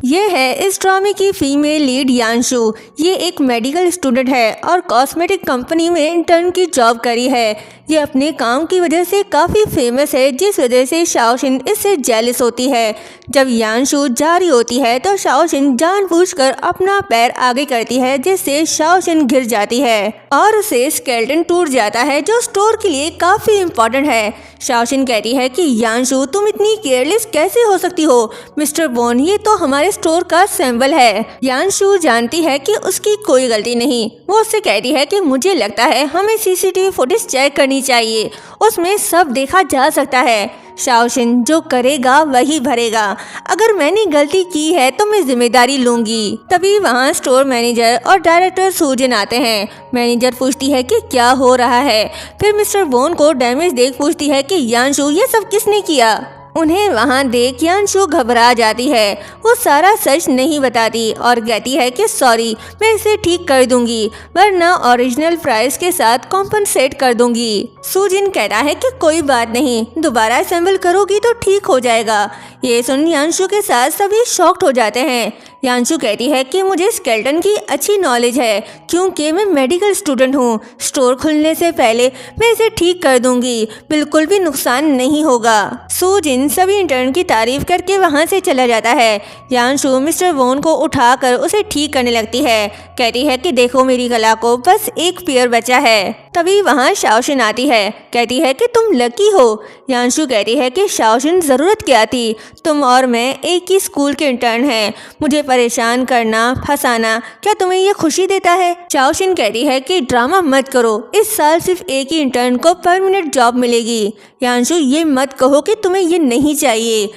ये है इस ड्रामे की फीमेल लीड यांशु। ये एक मेडिकल स्टूडेंट है और कॉस्मेटिक कंपनी में इंटर्न की जॉब करी है। ये अपने काम की वजह से काफ़ी फेमस है, जिस वजह से शाओशिन इससे जेलस होती है। जब यांशु जा रही होती है तो शाओशिन जानबूझकर अपना पैर आगे करती है, जिससे शाओशिन गिर जाती है और उसे स्केलेटन टूट जाता है, जो स्टोर के लिए काफ़ी इम्पोर्टेंट है। शाओशिन कहती है कि यांशु तुम इतनी केयरलेस कैसे हो सकती हो मिस्टर वॉन, ये तो हमारे स्टोर का सिंबल है। यांशु जानती है कि उसकी कोई गलती नहीं। वो उससे कहती है कि मुझे लगता है हमें सीसीटीवी फुटेज चेक करनी चाहिए, उसमें सब देखा जा सकता है। शाओशिन जो करेगा वही भरेगा, अगर मैंने गलती की है तो मैं जिम्मेदारी लूंगी। तभी वहाँ स्टोर मैनेजर और डायरेक्टर सूजन आते हैं। मैनेजर पूछती है कि क्या हो रहा है, फिर मिस्टर वॉन को डैमेज देख पूछती है कि यांशु ये सब किसने किया। उन्हें वहां देख यांशु घबरा जाती है। वो सारा सच नहीं बताती और कहती है कि सॉरी, मैं इसे ठीक कर दूंगी, वरना ओरिजिनल प्राइस के साथ कॉम्पनसेट कर दूंगी। सूजिन कहता है कि कोई बात नहीं, दोबारा असेंबल करोगी तो ठीक हो जाएगा। ये सुन यांशु के साथ सभी शॉक्ड हो जाते हैं। यांशु कहती है कि मुझे स्केलेटन की अच्छी नॉलेज है, क्योंकि मैं मेडिकल स्टूडेंट हूँ। स्टोर खुलने से पहले मैं इसे ठीक कर दूंगी, बिल्कुल भी नुकसान नहीं होगा। सूजिन सभी इंटर्न की तारीफ करके वहाँ से चला जाता है। यांशु मिस्टर वॉन को उठाकर उसे ठीक करने लगती है। कहती है कि देखो मेरी कला को, बस एक पेयर बचा है। तभी वहाँ शाओशिन आती है। कहती है कि तुम लकी हो। यांशु कहती है कि शाओशिन ज़रूरत क्या थी, तुम और मैं एक ही स्कूल के इंटर्न हैं, मुझे परेशान करना, फंसाना क्या तुम्हें ये खुशी देता है। शाओशिन कहती है कि ड्रामा मत करो, इस साल सिर्फ एक ही इंटर्न को परमानेंट जॉब मिलेगी। यांशु ये मत कहो कि तुम्हें ये नहीं चाहिए,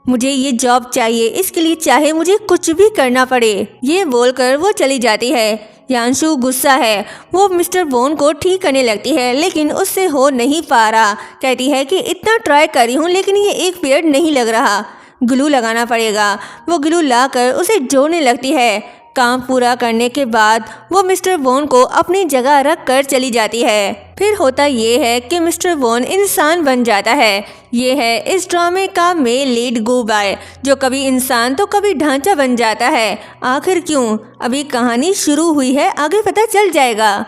मुझे ये जॉब चाहिए, इसके लिए चाहे मुझे कुछ भी करना पड़े। ये बोलकर वो चली जाती है। यांशु गुस्सा है, वो मिस्टर वॉन को ठीक करने लगती है, लेकिन उससे हो नहीं पा रहा। कहती है कि इतना ट्राई करी हूँ लेकिन ये एक पेड़ नहीं लग रहा, ग्लू लगाना पड़ेगा। वो ग्लू लाकर उसे जोड़ने लगती है। काम पूरा करने के बाद वो मिस्टर वॉन को अपनी जगह रख कर चली जाती है। फिर होता ये है कि मिस्टर वॉन इंसान बन जाता है। ये है इस ड्रामे का मेल लीड गू बाय, जो कभी इंसान तो कभी ढांचा बन जाता है। आखिर क्यों, अभी कहानी शुरू हुई है, आगे पता चल जाएगा।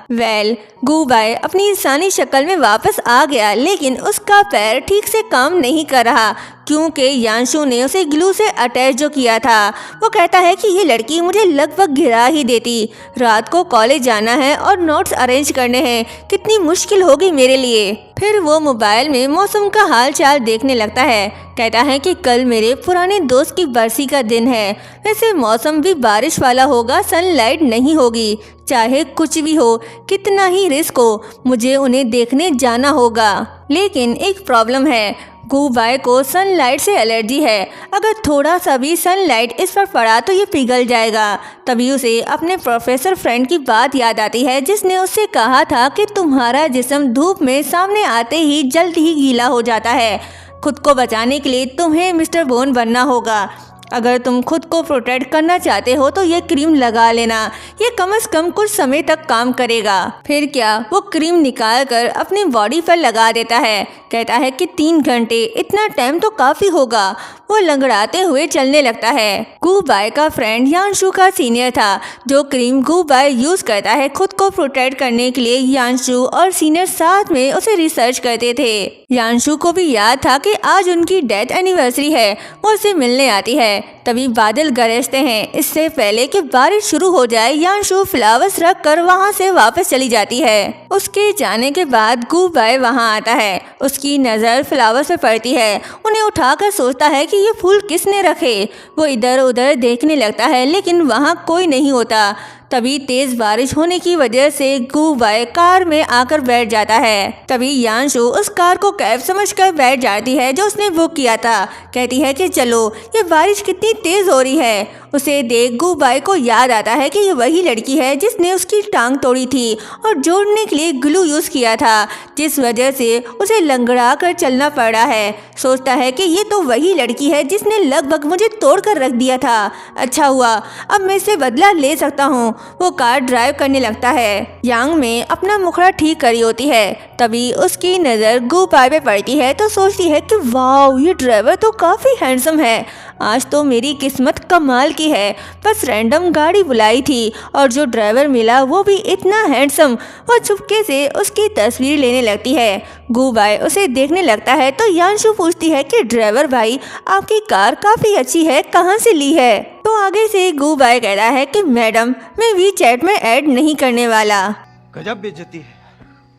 गू बाय अपनी इंसानी शक्ल में वापस आ गया, लेकिन उसका पैर ठीक से काम नहीं कर रहा, क्योंकि यांशु ने उसे ग्लू से अटैच जो किया था। वो कहता है कि ये लड़की मुझे लगभग गिरा ही देती। रात को कॉलेज जाना है और नोट्स अरेंज करने हैं, कितनी मुश्किल होगी मेरे लिए। फिर वो मोबाइल में मौसम का हाल चाल देखने लगता है। कहता है कि कल मेरे पुराने दोस्त की बरसी का दिन है, वैसे मौसम भी बारिश वाला होगा, सनलाइट नहीं होगी। चाहे कुछ भी हो, कितना ही रिस्क हो, मुझे उन्हें देखने जाना होगा। लेकिन एक प्रॉब्लम है, गू बाय को सनलाइट से एलर्जी है। अगर थोड़ा सा भी सनलाइट इस पर पड़ा तो ये पिघल जाएगा। तभी उसे अपने प्रोफेसर फ्रेंड की बात याद आती है, जिसने उससे कहा था कि तुम्हारा जिस्म धूप में सामने आते ही जल्द ही गीला हो जाता है। खुद को बचाने के लिए तुम्हें मिस्टर वॉन बनना होगा। अगर तुम खुद को प्रोटेक्ट करना चाहते हो तो ये क्रीम लगा लेना, ये कम से कम कुछ समय तक काम करेगा। फिर क्या, वो क्रीम निकाल कर अपनी बॉडी पर लगा देता है। कहता है कि 3 घंटे, इतना टाइम तो काफ़ी होगा। वो लंगड़ाते हुए चलने लगता है। गू बाय का फ्रेंड यांशु का सीनियर था, जो क्रीम गू बाय यूज़ करता है खुद को प्रोटेक्ट करने के लिए। यांशु और सीनियर साथ में उसे रिसर्च करते थे। यांशु को भी याद था कि आज उनकी डेथ एनिवर्सरी है। वो उसे मिलने आती है। तभी बादल गरजते हैं। इससे पहले कि बारिश शुरू हो जाए, यांशु फ्लावर्स रख कर वहाँ से वापस चली जाती है। उसके जाने के बाद गू बाय वहाँ आता है। उसकी नज़र फ्लावर्स पर पड़ती है। उन्हें उठाकर सोचता है कि ये फूल किसने रखे। वो इधर उधर देखने लगता है, लेकिन वहाँ कोई नहीं होता। तभी तेज बारिश होने की वजह से गू बाय कार में आकर बैठ जाता है। तभी यांशु उस कार को कैब समझकर बैठ जाती है जो उसने बुक किया था। कहती है कि चलो, ये बारिश कितनी तेज हो रही है। उसे देख गू बाय को याद आता है कि ये वही लड़की है जिसने उसकी टांग तोड़ी थी और जोड़ने के लिए ग्लू यूज़ किया था, जिस वजह से उसे लंगड़ा कर चलना पड़ा है। सोचता है कि ये तो वही लड़की है जिसने लगभग मुझे तोड़ कर रख दिया था। अच्छा हुआ, अब मैं इससे बदला ले सकता हूँ। वो कार ड्राइव करने लगता है। यांग में अपना मुखड़ा ठीक करी होती है। तभी उसकी नज़र गुबाई पे पड़ती है तो सोचती है कि वाह, ये ड्राइवर तो काफ़ी हैंडसम है। आज तो मेरी किस्मत कमाल की है, बस रैंडम गाड़ी बुलाई थी और जो ड्राइवर मिला वो भी इतना हैंडसम। वो चुपके से उसकी तस्वीर लेने लगती है। गुबाई उसे देखने लगता है तो यांशु पूछती है कि ड्राइवर भाई, आपकी कार काफ़ी अच्छी है, कहाँ से ली है? तो आगे से गुबाई कहता है कि मैडम, मैं वीचैट में ऐड नहीं करने वाला। गजब बेइज्जती है।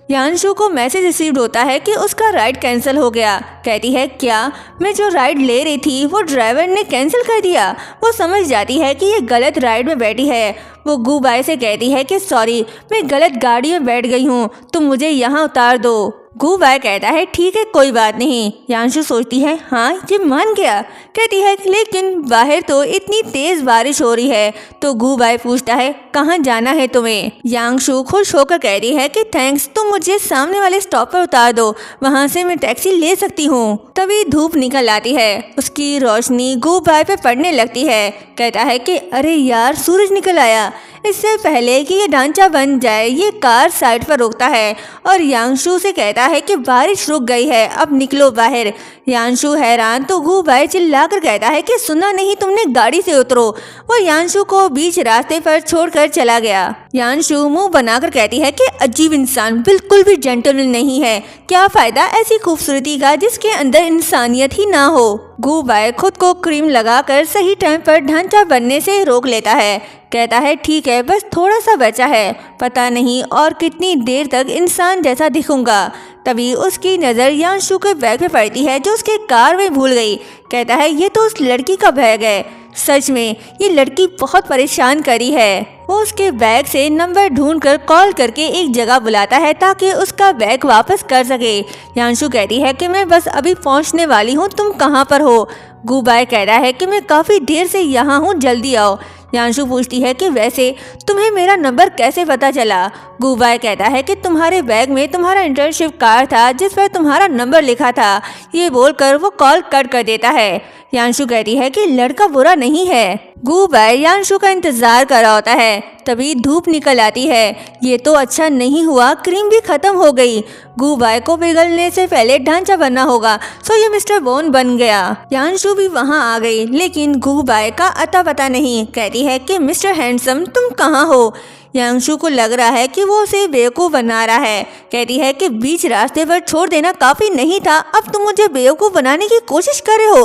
यांशु को मैसेज रिसीव होता है कि उसका राइड कैंसिल हो गया। कहती है क्या? मैं जो राइड ले रही थी वो ड्राइवर ने कैंसिल कर दिया। वो समझ जाती है कि ये गलत राइड में बैठी है। वो गुबाई से कहती है कि सॉरी, मैं गलत गाड़ी में बैठ गई हूँ, तुम मुझे यहाँ उतार दो। गुबाई कहता है ठीक है, कोई बात नहीं। यांशु सोचती है हाँ, ये मान गया। कहती है लेकिन बाहर तो इतनी तेज बारिश हो रही है। तो गुबाई पूछता है कहाँ जाना है तुम्हें? यांशु खुश होकर कहती है कि थैंक्स, तुम मुझे सामने वाले स्टॉप पर उतार दो, वहाँ से मैं टैक्सी ले सकती हूँ। तभी धूप निकल आती है, उसकी रोशनी गुबाई पे पड़ने लगती है। कहता है कि अरे यार, सूरज निकल आया। इससे पहले कि ये ढांचा बन जाए, ये कार साइड पर रोकता है और यांशु से कहता है कि बारिश रुक गई है, अब निकलो बाहर। यांशु हैरान तो गुबाई चिल्लाकर कहता है कि सुना नहीं तुमने, गाड़ी से उतरो। वो यांशु को बीच रास्ते पर छोड़कर चला गया। यांशु मुंह बनाकर कहती है कि अजीब इंसान, बिल्कुल भी जेंटलमैन नहीं है। क्या फायदा ऐसी खूबसूरती का जिसके अंदर इंसानियत ही ना हो। गुबाई खुद को क्रीम लगाकर सही टाइम पर ढांचा बनने से रोक लेता है। कहता है ठीक है, बस थोड़ा सा बचा है, पता नहीं और कितनी देर तक इंसान जैसा दिखूंगा। तभी उसकी नज़र यांशु के बैग पे पड़ती है जो उसके कार में भूल गई। कहता है ये तो उस लड़की का बैग है। सच में ये लड़की बहुत परेशान करी है। वो उसके बैग से नंबर ढूंढकर कॉल करके एक जगह बुलाता है ताकि उसका बैग वापस कर सके। यांशु कहती है कि मैं बस अभी पहुंचने वाली हूँ, तुम कहाँ पर हो? गुबाई कह रहा है कि मैं काफ़ी देर से यहाँ हूँ, जल्दी आओ। यांशु पूछती है कि वैसे तुम्हें मेरा नंबर कैसे पता चला? गुबाई कहता है कि तुम्हारे बैग में तुम्हारा इंटर्नशिप कार्ड था जिस पर तुम्हारा नंबर लिखा था। ये बोलकर वो कॉल कट कर देता है। यांशु कहती है कि लड़का बुरा नहीं है। गुबाई यांशु का इंतजार कर रहा होता है। तभी धूप निकल आती है। ये तो अच्छा नहीं हुआ, क्रीम भी खत्म हो गई। गुबाई को पिघलने से पहले ढांचा बनना होगा, सो ये मिस्टर बोन बन गया। यांशु भी वहाँ आ गई, लेकिन गुबाई का अता पता नहीं। कहती है कि मिस्टर हैंडसम, तुम कहाँ हो? यांशु को लग रहा है कि वो उसे बेवकूफ़ बना रहा है। कहती है कि बीच रास्ते पर छोड़ देना काफ़ी नहीं था, अब तुम मुझे बेवकूफ़ बनाने की कोशिश कर रहे हो।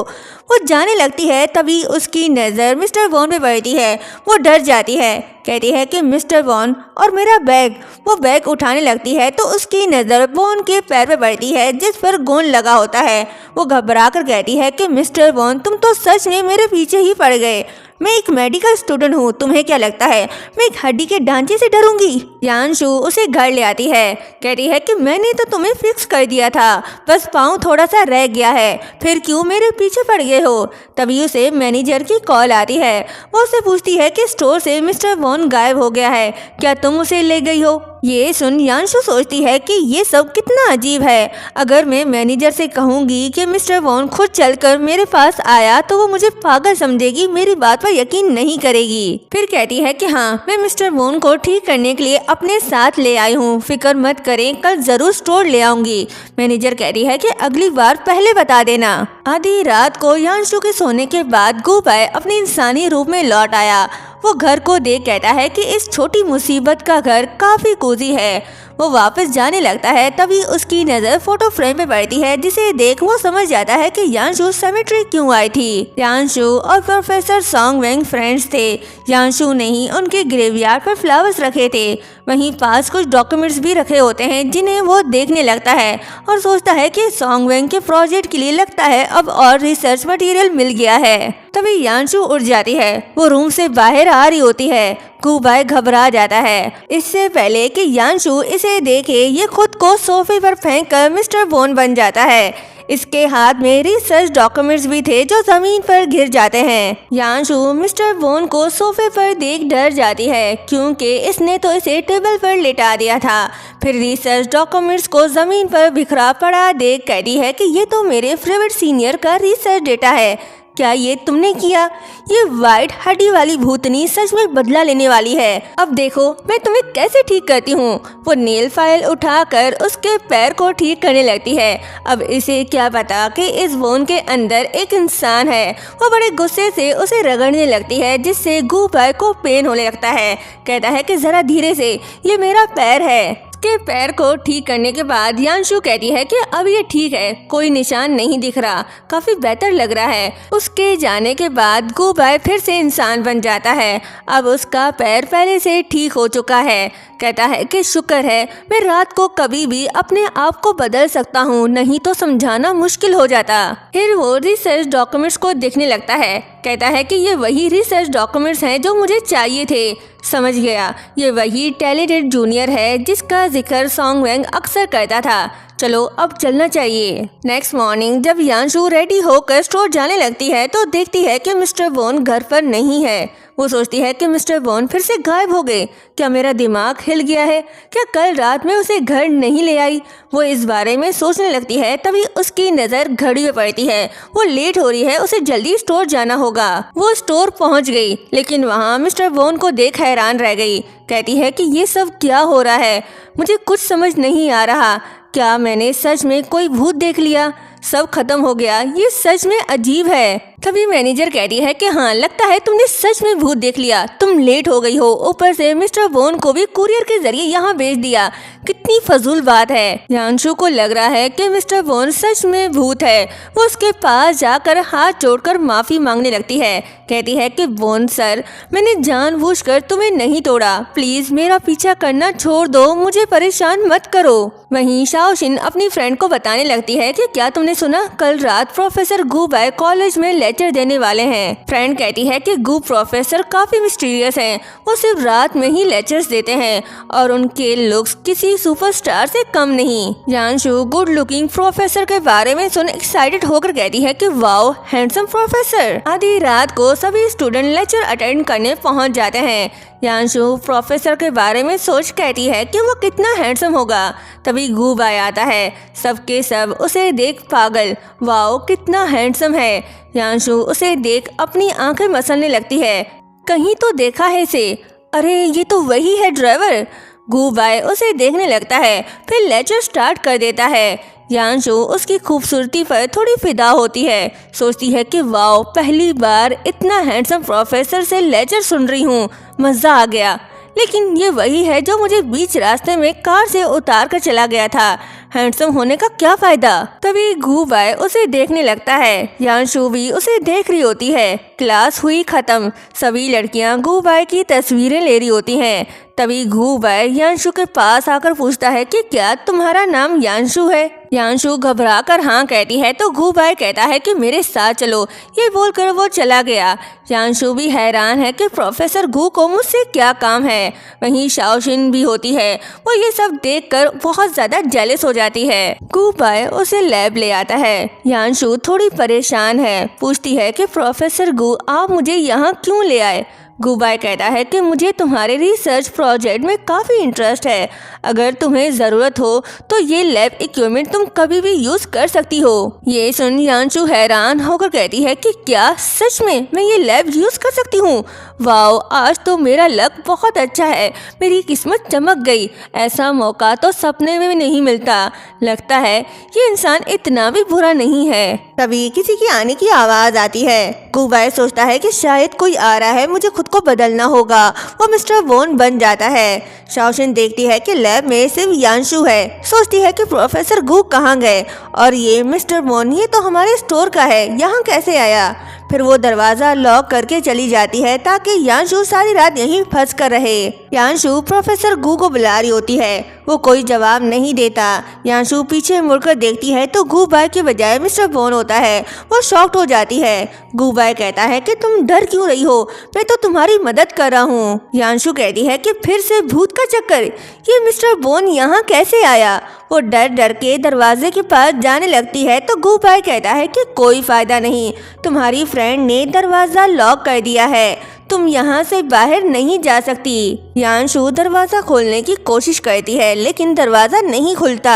वो जाने लगती है, तभी उसकी नज़र मिस्टर वॉन पे पड़ती है। वो डर जाती है। कहती है कि मिस्टर वॉन, और मेरा बैग। वो बैग उठाने लगती है तो उसकी नज़र वॉन के पैर पे पड़ती है जिस पर गोंद लगा होता है। वो घबरा कर कहती है कि मिस्टर वॉन, तुम तो सच में मेरे पीछे ही पड़ गए। मैं एक मेडिकल स्टूडेंट हूँ, तुम्हें क्या लगता है मैं एक हड्डी के ढांचे से डरूंगी? यांशु उसे घर ले आती है। कहती है कि मैंने तो तुम्हें फिक्स कर दिया था, बस पाँव थोड़ा सा रह गया है, फिर क्यों मेरे पीछे पड़ गए हो? तभी उसे मैनेजर की कॉल आती है। वो उसे पूछती है कि स्टोर से मिस्टर वॉन गायब हो गया है, क्या तुम उसे ले गई हो? ये सुन यांशु सोचती है कि ये सब कितना अजीब है। अगर मैं मैनेजर से कहूँगी कि मिस्टर वॉन खुद चलकर मेरे पास आया तो वो मुझे पागल समझेगी, मेरी बात पर यकीन नहीं करेगी। फिर कहती है कि हाँ, मैं मिस्टर वॉन को ठीक करने के लिए अपने साथ ले आई हूँ, फिक्र मत करें, कल जरूर स्टोर ले आऊंगी। मैनेजर कहती है कि अगली बार पहले बता देना। आधी रात को यांशु के सोने के बाद गुबाई अपने इंसानी रूप में लौट आया। वो घर को देख कहता है कि इस छोटी मुसीबत का घर काफ़ी कोजी है। वो वापस जाने लगता है, तभी उसकी नज़र फोटो फ्रेम पे पड़ती है जिसे देख वो समझ जाता है कि यांशु सेमेट्री क्यों आई थी। यांशु और प्रोफेसर सॉन्ग वेंग फ्रेंड्स थे। यांशु ने ही उनके ग्रेवयार्ड पर फ्लावर्स रखे थे। वहीं पास कुछ डॉक्यूमेंट्स भी रखे होते हैं जिन्हें वो देखने लगता है और सोचता है कि सॉन्ग वेंग के प्रोजेक्ट के लिए लगता है अब और रिसर्च मटेरियल मिल गया है। तभी यांशु उठ जाती है। वो रूम से बाहर आ रही होती है। गुबाई घबरा जाता है। इससे पहले कि यांशु इसे देखे, ये खुद को सोफे पर फेंककर मिस्टर वॉन बन जाता है। इसके हाथ में रिसर्च डॉक्यूमेंट्स भी थे जो जमीन पर गिर जाते हैं। यांशु मिस्टर वॉन को सोफे पर देख डर जाती है क्योंकि इसने तो इसे टेबल पर लेटा दिया था। फिर रिसर्च डॉक्यूमेंट्स को जमीन पर बिखरा पड़ा देख कहती है कि ये तो मेरे फेवरेट सीनियर का रिसर्च डेटा है। क्या ये तुमने किया? ये वाइट हड्डी वाली भूतनी सच में बदला लेने वाली है। अब देखो मैं तुम्हें कैसे ठीक करती हूँ। वो नेल फाइल उठाकर उसके पैर को ठीक करने लगती है। अब इसे क्या पता कि इस वोन के अंदर एक इंसान है। वो बड़े गुस्से से उसे रगड़ने लगती है, जिससे गू बाय को पेन होने लगता है। कहता है कि जरा धीरे से, ये मेरा पैर है। के पैर को ठीक करने के बाद यांशु कहती है कि अब ये ठीक है, कोई निशान नहीं दिख रहा, काफी बेहतर लग रहा है। उसके जाने के बाद गू बाय फिर से इंसान बन जाता है। अब उसका पैर पहले से ठीक हो चुका है। कहता है कि शुक्र है, मैं रात को कभी भी अपने आप को बदल सकता हूँ, नहीं तो समझाना मुश्किल हो जाता। फिर वो रिसर्च डॉक्यूमेंट्स को देखने लगता है। कहता है कि ये वही रिसर्च डॉक्यूमेंट्स हैं जो मुझे चाहिए थे। समझ गया, ये वही टैलेंटेड जूनियर है जिसका जिक्र सॉन्ग वैंग अक्सर करता था। चलो अब चलना चाहिए। नेक्स्ट मॉर्निंग जब यांशु रेडी होकर स्टोर जाने लगती है तो देखती है कि मिस्टर वॉन घर पर नहीं है। वो सोचती है कि मिस्टर वॉन फिर से गायब हो गए। क्या मेरा दिमाग हिल गया है? क्या कल रात में उसे घर नहीं ले आई? वो इस बारे में सोचने लगती है। तभी उसकी नज़र घड़ी में पड़ती है। वो लेट हो रही है, उसे जल्दी स्टोर जाना होगा। वो स्टोर पहुंच गई, लेकिन वहाँ मिस्टर वॉन को देख हैरान रह गई। कहती है कि ये सब क्या हो रहा है? मुझे कुछ समझ नहीं आ रहा। क्या मैंने सच में कोई भूत देख लिया? सब खत्म हो गया, ये सच में अजीब है। तभी मैनेजर कहती है कि हाँ, लगता है तुमने सच में भूत देख लिया, तुम लेट हो गई हो, ऊपर से मिस्टर वॉन को भी कुरियर के जरिए यहाँ भेज दिया। कितनी फजूल बात है। यांशु को लग रहा है कि मिस्टर वॉन सच में भूत है। वो उसके पास जाकर हाथ जोड़कर माफी मांगने लगती है। कहती है कि वॉन सर, मैंने जानबूझकर तुम्हें नहीं तोड़ा, प्लीज मेरा पीछा करना छोड़ दो, मुझे परेशान मत करो। वहीं शाओशिन अपनी फ्रेंड को बताने लगती है कि क्या तुमने सुना, कल रात प्रोफेसर गू बाय कॉलेज में लेक्चर देने वाले हैं। फ्रेंड कहती है कि गू प्रोफेसर काफी मिस्टीरियस हैं। वो सिर्फ रात में ही लेक्चर्स देते हैं और उनके लुक्स किसी सुपरस्टार से कम नहीं। यांशु गुड लुकिंग प्रोफेसर के बारे में सुन एक्साइटेड होकर कहती है कि वाओ, हैंडसम प्रोफेसर। आधी रात को सभी स्टूडेंट लेक्चर अटेंड करने पहुंच जाते हैं। यांशु प्रोफेसर के बारे में सोच कहती है कि वो कितना हैंडसम होगा। तभी गू बाय आता है। सबके सब उसे देख पागल, वाओ कितना हैंडसम है। यांशु उसे देख अपनी आंखें मसलने लगती है। कहीं तो देखा है इसे, अरे ये तो वही है ड्राइवर। गू बाय उसे देखने लगता है, फिर लेक्चर स्टार्ट कर देता है। यांशु उसकी खूबसूरती पर थोड़ी फिदा होती है। सोचती है कि वाओ, पहली बार इतना हैंडसम प्रोफेसर से लेक्चर सुन रही हूँ, मज़ा आ गया। लेकिन ये वही है जो मुझे बीच रास्ते में कार से उतार कर चला गया था। हैंडसम होने का क्या फायदा। तभी गू बाय उसे देखने लगता है। यांशु भी उसे देख रही होती है। क्लास हुई खत्म, सभी लड़कियां गू बाय की तस्वीरें ले रही होती हैं। तभी गू बाय यांशु के पास आकर पूछता है कि क्या तुम्हारा नाम यांशु है? यांशु घबरा कर हाँ कहती है तो गू बाय कहता है कि मेरे साथ चलो। ये बोलकर वो चला गया। यांशु भी हैरान है कि प्रोफेसर गू को मुझसे क्या काम है। वहीं शाओशिन भी होती है। वो ये सब देखकर बहुत ज्यादा जेलस हो जाती है। गू बाय उसे लैब ले आता है। यांशु थोड़ी परेशान है, पूछती है कि प्रोफेसर गू, आप मुझे यहाँ क्यों ले आए? गू बाय कहता है कि मुझे तुम्हारे रिसर्च प्रोजेक्ट में काफ़ी इंटरेस्ट है। अगर तुम्हें ज़रूरत हो तो ये लैब इक्विपमेंट तुम कभी भी यूज़ कर सकती हो। ये सुन यांशु हैरान होकर कहती है कि क्या सच में मैं ये लैब यूज़ कर सकती हूँ? वाओ, आज तो मेरा लक बहुत अच्छा है, मेरी किस्मत चमक गई। ऐसा मौका तो सपने में भी नहीं मिलता। लगता है ये इंसान इतना भी बुरा नहीं है। तभी किसी की आने की आवाज़ आती है। गू बाय सोचता है कि शायद कोई आ रहा है, मुझे खुद को बदलना होगा। वो मिस्टर वॉन बन जाता है। शाओशिन देखती है कि लैब में सिर्फ यांशु है। सोचती है कि प्रोफेसर गू कहाँ गए और ये मिस्टर वॉन, ये तो हमारे स्टोर का है, यहाँ कैसे आया? फिर वो दरवाज़ा लॉक करके चली जाती है ताकि यांशु सारी रात यहीं फंस कर रहे। यांशु प्रोफेसर गू को बुला रही होती है। वो कोई जवाब नहीं देता। यांशु पीछे मुड़कर देखती है तो गू बाय के बजाय मिस्टर वॉन होता है। वो शॉक्ड हो जाती है। गू बाय कहता है कि तुम डर क्यों रही हो, मैं तो तुम्हारी मदद कर रहा हूँ। यांशु कहती है कि फिर से भूत का चक्कर, ये मिस्टर वॉन यहाँ कैसे आया? वो डर डर के दरवाजे के पास जाने लगती है तो गू बाय कहता है कि कोई फायदा नहीं, तुम्हारी फ्रेंड ने दरवाज़ा लॉक कर दिया है, तुम यहाँ से बाहर नहीं जा सकती। यांशु दरवाजा खोलने की कोशिश करती है लेकिन दरवाजा नहीं खुलता।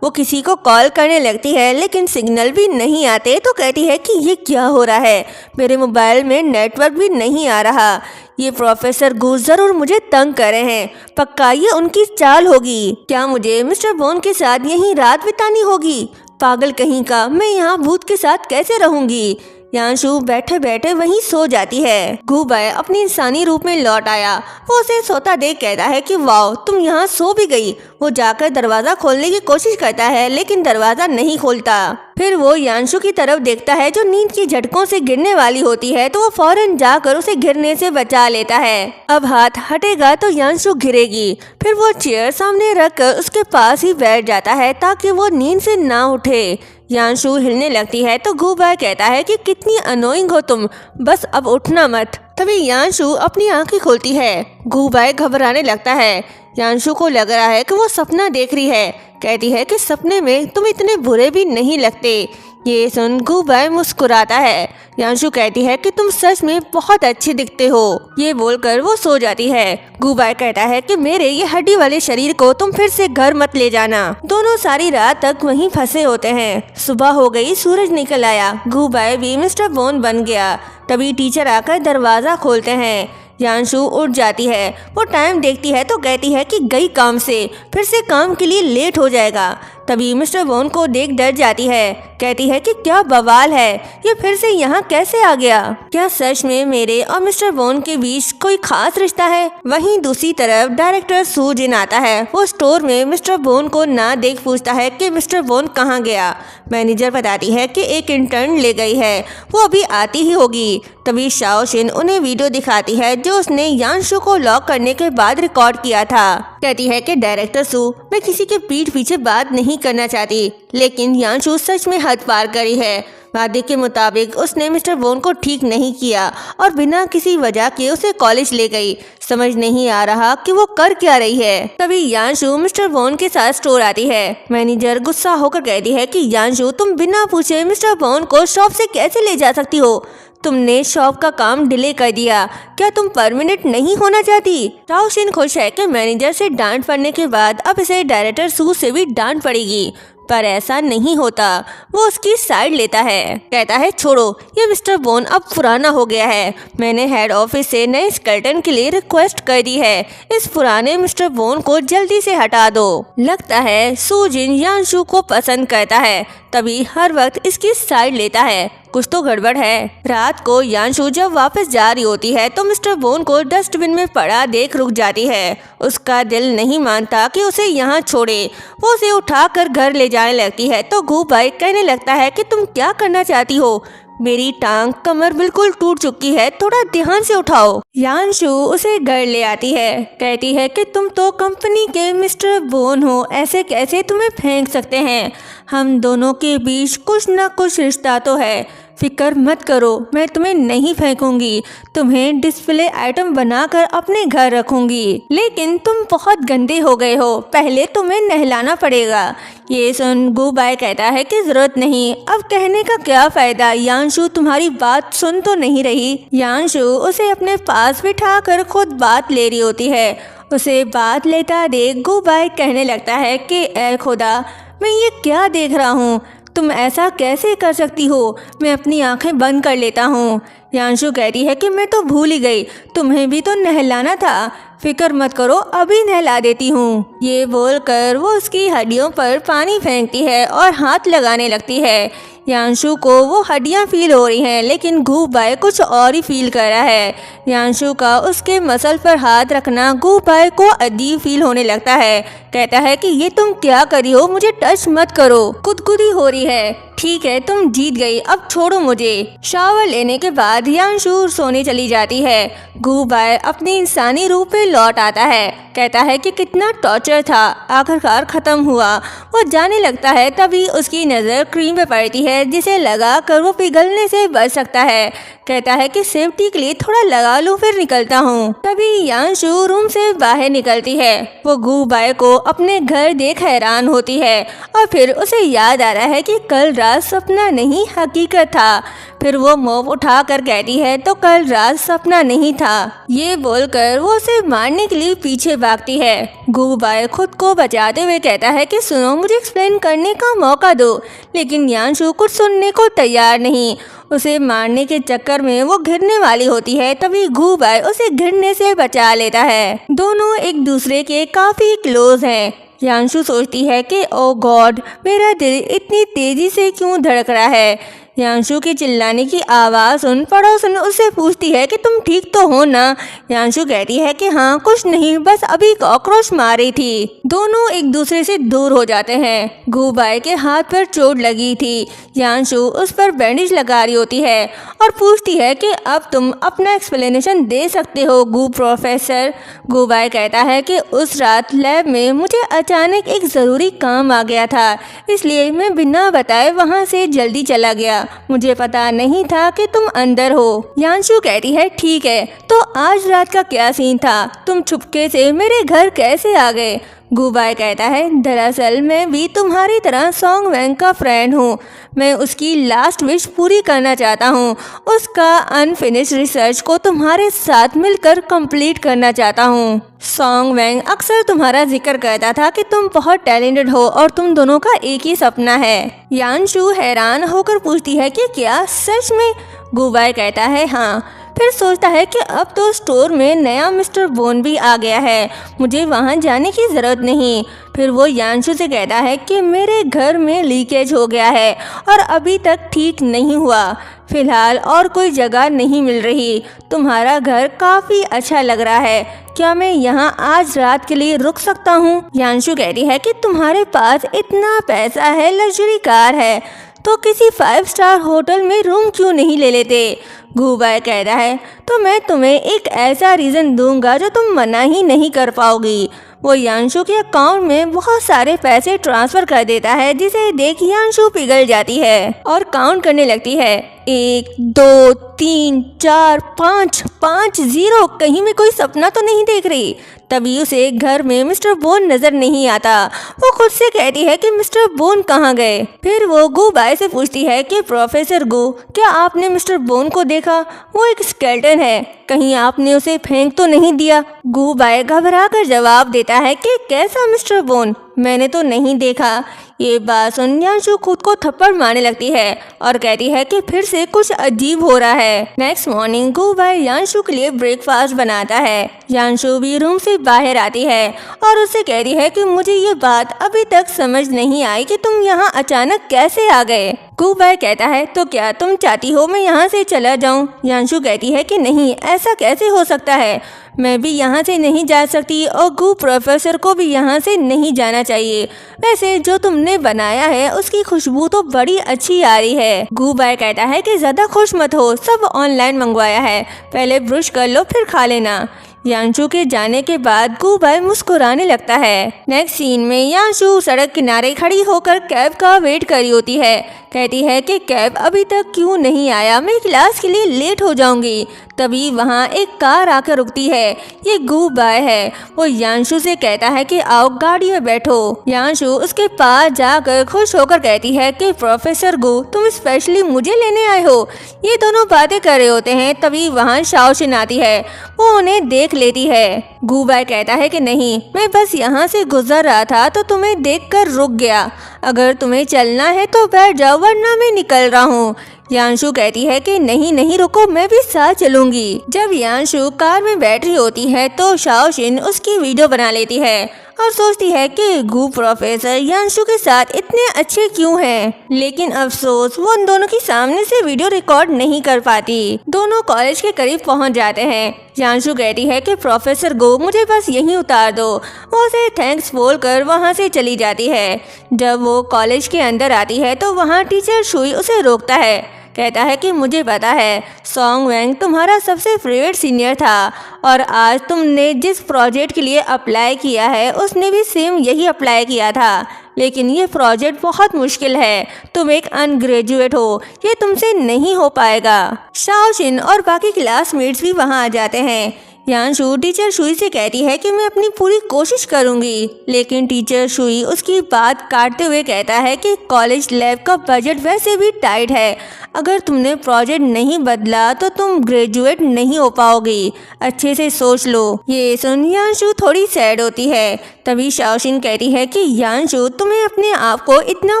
वो किसी को कॉल करने लगती है लेकिन सिग्नल भी नहीं आते तो कहती है कि ये क्या हो रहा है, मेरे मोबाइल में नेटवर्क भी नहीं आ रहा। ये प्रोफेसर गू जरूर मुझे तंग कर रहे हैं, पक्का ये उनकी चाल होगी। क्या मुझे मिस्टर बोन के साथ यहीं रात बितानी होगी? पागल कहीं का, मैं यहाँ भूत के साथ कैसे रहूंगी? यांशु बैठे बैठे वहीं सो जाती है। गूबाय अपनी इंसानी रूप में लौट आया। वो उसे सोता देख कहता है कि वाओ, तुम यहाँ सो भी गई। वो जाकर दरवाजा खोलने की कोशिश करता है लेकिन दरवाजा नहीं खोलता। फिर वो यांशु की तरफ देखता है जो नींद की झटकों से गिरने वाली होती है, तो वो फौरन जाकर उसे गिरने से बचा लेता है। अब हाथ हटेगा तो यांशु गिरेगी। फिर वो चेयर सामने रखकर उसके पास ही बैठ जाता है ताकि वो नींद से ना उठे। यांशु हिलने लगती है तो गूबाय कहता है कि कितनी अनोइंग हो तुम, बस अब उठना मत। तभी यांशु अपनी आंखें खोलती है। गूबाय घबराने लगता है। यांशु को लग रहा है कि वो सपना देख रही है। कहती है कि सपने में तुम इतने बुरे भी नहीं लगते। ये सुन गूबाय मुस्कुराता है। यांशु कहती है कि तुम सच में बहुत अच्छी दिखते हो। ये बोलकर वो सो जाती है। गूबाय कहता है कि मेरे ये हड्डी वाले शरीर को तुम फिर से घर मत ले जाना। दोनों सारी रात तक वहीं फंसे होते हैं। सुबह हो गई, सूरज निकल आया। गूबाय भी मिस्टर बोन बन गया। तभी टीचर आकर दरवाजा खोलते हैं। यांशु उठ जाती है। वो टाइम देखती है तो कहती है कि गई काम से, फिर से काम के लिए लेट हो जाएगा। तभी मिस्टर बोन को देख डर जाती है। कहती है कि क्या बवाल है, ये फिर से यहाँ कैसे आ गया? क्या सच में मेरे और मिस्टर बोन के बीच कोई खास रिश्ता है? वहीं दूसरी तरफ डायरेक्टर सू जिन आता है। वो स्टोर में मिस्टर बोन को ना देख पूछता है कि मिस्टर बोन कहाँ गया। मैनेजर बताती है कि एक इंटर्न ले गई है, वो अभी आती ही होगी। तभी शाओ शिन उन्हें वीडियो दिखाती है जो उसने यांशु को लॉक करने के बाद रिकॉर्ड किया था। कहती है कि डायरेक्टर सू, मैं किसी के पीठ पीछे बात नहीं करना चाहती, लेकिन यांशु सच में हद पार करी है। वादे के मुताबिक उसने मिस्टर बोन को ठीक नहीं किया और बिना किसी वजह के उसे कॉलेज ले गई। समझ नहीं आ रहा कि वो कर क्या रही है। तभी यांशु मिस्टर बोन के साथ स्टोर आती है। मैनेजर गुस्सा होकर कहती है कि यांशु, तुम बिना पूछे मिस्टर बोन को शॉप से कैसे ले जा सकती हो? तुमने शॉप का काम डिले कर दिया। क्या तुम परमानेंट नहीं होना चाहती? शाओ शिन खुश है कि मैनेजर से डांट पड़ने के बाद अब इसे डायरेक्टर सू से भी डांट पड़ेगी, पर ऐसा नहीं होता। वो उसकी साइड लेता है। कहता है छोड़ो, ये मिस्टर बोन अब पुराना हो गया है। मैंने हेड ऑफिस से नए स्केलेटन के लिए रिक्वेस्ट कर दी है। इस पुराने मिस्टर बोन को जल्दी से हटा दो। लगता है सू जिन यांशु को पसंद करता है, तभी हर वक्त इसकी साइड लेता है। कुछ तो गड़बड़ है। रात को यांशु जब वापस जा रही होती है तो मिस्टर बोन को डस्टबिन में पड़ा देख रुक जाती है। उसका दिल नहीं मानता कि उसे यहाँ छोड़े। वो उसे उठाकर घर ले जाने लगती है तो गूबाय कहने लगता है कि तुम क्या करना चाहती हो? मेरी टांग कमर बिल्कुल टूट चुकी है, थोड़ा ध्यान से उठाओ। यांशु उसे घर ले आती है। कहती है कि तुम तो कंपनी के मिस्टर बोन हो, ऐसे कैसे तुम्हें फेंक सकते हैं? हम दोनों के बीच कुछ न कुछ रिश्ता तो है। फिक्र मत करो, मैं तुम्हें नहीं फेंकूंगी। तुम्हें डिस्प्ले आइटम बनाकर अपने घर रखूंगी। लेकिन तुम बहुत गंदे हो गए हो, पहले तुम्हें नहलाना पड़ेगा। ये सुन गूबाय कहता है कि जरूरत नहीं, अब कहने का क्या फायदा, यांशु तुम्हारी बात सुन तो नहीं रही। यांशु उसे अपने पास बिठा कर खुद बात ले रही होती है। उसे बात लेता देख गूबाय कहने लगता है कि ऐ खुदा, मैं ये क्या देख रहा हूँ? तुम ऐसा कैसे कर सकती हो? मैं अपनी आंखें बंद कर लेता हूँ। यांशु कहती है कि मैं तो भूल ही गई, तुम्हें भी तो नहलाना था। फिक्र मत करो, अभी नहला देती हूँ। ये बोलकर वो उसकी हड्डियों पर पानी फेंकती है और हाथ लगाने लगती है। यांशु को वो हड्डियाँ फील हो रही हैं, लेकिन गूबाय कुछ और ही फील कर रहा है। यांशु का उसके मसल पर हाथ रखना गूबाय को अजीब फील होने लगता है। कहता है कि ये तुम क्या करी हो, मुझे टच मत करो, गुदगुदी हो रही है। ठीक है, तुम जीत गई, अब छोड़ो मुझे। शावर लेने के बाद यांशु सोने चली जाती है। गूबाय अपनी इंसानी रूप में लौट आता है। कहता है कि कितना टॉर्चर था, आखिरकार खत्म हुआ। वो जाने लगता है तभी उसकी नज़र क्रीम पे पड़ती है जिसे लगा कर वो पिघलने से बच सकता है। कहता है कि सेफ्टी के लिए थोड़ा लगा लूं फिर निकलता हूँ। तभी यांशु रूम से बाहर निकलती है। वो गू बाय को अपने घर देख हैरान होती है और फिर उसे याद आ रहा है कि कल रात सपना नहीं हकीकत था। फिर वो मुंह उठा कर कहती है तो कल रात सपना नहीं था। ये बोलकर वो उसे मारने के लिए पीछे भागती है। गू बाय खुद को बचाते हुए कहता है कि सुनो, मुझे एक्सप्लेन करने का मौका दो, लेकिन यांशु कुछ सुनने को तैयार नहीं। उसे मारने के चक्कर में वो गिरने वाली होती है। तभी गू बाय उसे गिरने से बचा लेता है। दोनों एक दूसरे के काफी क्लोज हैं। यांशु सोचती है कि ओ गॉड, मेरा दिल इतनी तेजी से क्यों धड़क रहा है। यांशु के चिल्लाने की आवाज़ सुन पड़ोसन उससे पूछती है कि तुम ठीक तो हो ना। यांशु कहती है कि हाँ, कुछ नहीं, बस अभी कॉकरोच मारी थी। दोनों एक दूसरे से दूर हो जाते हैं। गू बाय के हाथ पर चोट लगी थी। यांशु उस पर बैंडेज लगा रही होती है और पूछती है कि अब तुम अपना एक्सप्लेनेशन दे सकते हो गू प्रोफेसर। गू बाय कहता है कि उस रात लैब में मुझे अचानक एक ज़रूरी काम आ गया था, इसलिए मैं बिना बताए वहाँ से जल्दी चला गया। मुझे पता नहीं था कि तुम अंदर हो। यांशु कहती है ठीक है, तो आज रात का क्या सीन था? तुम छुपके से मेरे घर कैसे आ गए? गू बाय कहता है दरअसल मैं भी तुम्हारी तरह सॉन्ग वैंग का फ्रेंड हूँ। मैं उसकी लास्ट विश पूरी करना चाहता हूँ। उसका अनफिनिश्ड रिसर्च को तुम्हारे साथ मिलकर कंप्लीट करना चाहता हूँ। सॉन्ग वैंग अक्सर तुम्हारा जिक्र करता था कि तुम बहुत टैलेंटेड हो और तुम दोनों का एक ही सपना है। यांशु हैरान होकर पूछती है कि क्या सच में? गू बाय कहता है हाँ। फिर सोचता है कि अब तो स्टोर में नया मिस्टर बोन भी आ गया है, मुझे वहाँ जाने की ज़रूरत नहीं। फिर वो यांशु से कहता है कि मेरे घर में लीकेज हो गया है और अभी तक ठीक नहीं हुआ। फिलहाल और कोई जगह नहीं मिल रही। तुम्हारा घर काफ़ी अच्छा लग रहा है, क्या मैं यहाँ आज रात के लिए रुक सकता हूँ? यांशु कहती है कि तुम्हारे पास इतना पैसा है, लग्जरी कार है, तो किसी 5 स्टार होटल में रूम क्यों नहीं ले लेते? गू बाय कहता है तो मैं तुम्हें एक ऐसा रीज़न दूंगा जो तुम मना ही नहीं कर पाओगी। वो यांशु के अकाउंट में बहुत सारे पैसे ट्रांसफ़र कर देता है, जिसे देख यांशु पिघल जाती है और काउंट करने लगती है 1 2 3 4 5 5 0। कहीं में कोई सपना तो नहीं देख रही। तभी उसे घर में मिस्टर बोन नजर नहीं आता। वो खुद से कहती है कि मिस्टर बोन कहाँ गए। फिर वो गू बाय से पूछती है कि प्रोफेसर गू, क्या आपने मिस्टर बोन को देखा? वो एक स्केलेटन है, कहीं आपने उसे फेंक तो नहीं दिया? गू बाय घबरा कर जवाब देता है कि कैसा मिस्टर बोन, मैंने तो नहीं देखा। ये बात सुन यांशु खुद को थप्पड़ मारने लगती है और कहती है कि फिर से कुछ अजीब हो रहा है। नेक्स्ट मॉर्निंग गू बाय यांशु के लिए ब्रेकफास्ट बनाता है। यांशु भी रूम से बाहर आती है और उससे कहती है कि मुझे ये बात अभी तक समझ नहीं आई कि तुम यहाँ अचानक कैसे आ गए। गू बाय कहता है तो क्या तुम चाहती हो मैं यहाँ से चला जाऊँ? यांशु कहती है कि नहीं, ऐसा कैसे हो सकता है, मैं भी यहाँ से नहीं जा सकती और गू प्रोफेसर को भी यहाँ से नहीं जाना चाहिए। वैसे जो तुमने बनाया है उसकी खुशबू तो बड़ी अच्छी आ रही है। गू बाय कहता है कि ज़्यादा खुश मत हो, सब ऑनलाइन मंगवाया है, पहले ब्रश कर लो फिर खा लेना। यांशु के जाने के बाद गू बाय मुस्कुराने लगता है। नेक्स्ट सीन में यांशु सड़क किनारे खड़ी होकर कैब का वेट कर रही होती है। कहती है कि कैब अभी तक क्यों नहीं आया, मैं क्लास के लिए लेट हो जाऊंगी। तभी वहाँ एक कार आकर रुकती है। ये गू बाय है। वो यांशु से कहता है कि आओ गाड़ी में बैठो। यांशु उसके पास जाकर खुश होकर कहती है कि प्रोफेसर गू, तुम स्पेशली मुझे लेने आए हो। ये दोनों बातें कर रहे होते हैं। तभी वहाँ शाओशिन आती है। वो उन्हें देख लेती है। गू बाय कहता है कि नहीं, मैं बस यहाँ से गुजर रहा था तो तुम्हें देखकर रुक गया। अगर तुम्हें चलना है तो बैठ जाओ, वरना मैं निकल रहा हूँ। यांशु कहती है कि नहीं नहीं रुको, मैं भी साथ चलूंगी। जब यांशु कार में बैठ रही होती है तो शाओशिन उसकी वीडियो बना लेती है और सोचती है कि गू प्रोफेसर यांशु के साथ इतने अच्छे क्यों हैं। लेकिन अफसोस वो उन दोनों के सामने से वीडियो रिकॉर्ड नहीं कर पाती। दोनों कॉलेज के करीब पहुंच जाते हैं। यांशु कहती है कि प्रोफेसर गू, मुझे बस यहीं उतार दो। वो उसे थैंक्स बोलकर वहां से चली जाती है। जब वो कॉलेज के अंदर आती है तो वहाँ टीचर शुई उसे रोकता है। कहता है कि मुझे पता है सॉन्ग वैंग तुम्हारा सबसे फेवरेट सीनियर था और आज तुमने जिस प्रोजेक्ट के लिए अप्लाई किया है उसने भी सेम यही अप्लाई किया था, लेकिन ये प्रोजेक्ट बहुत मुश्किल है, तुम एक अनग्रेजुएट हो, ये तुमसे नहीं हो पाएगा। शाओशिन और बाकी क्लासमेट्स भी वहाँ आ जाते हैं। यांशु टीचर शुई से कहती है कि मैं अपनी पूरी कोशिश करूंगी, लेकिन टीचर शुई उसकी बात काटते हुए कहता है कि कॉलेज लैब का बजट वैसे भी टाइट है, अगर तुमने प्रोजेक्ट नहीं बदला तो तुम ग्रेजुएट नहीं हो पाओगी, अच्छे से सोच लो। ये सुन यांशु थोड़ी सैड होती है। तभी शाओशिन कहती है कि यांशु तुम्हें अपने आप को इतना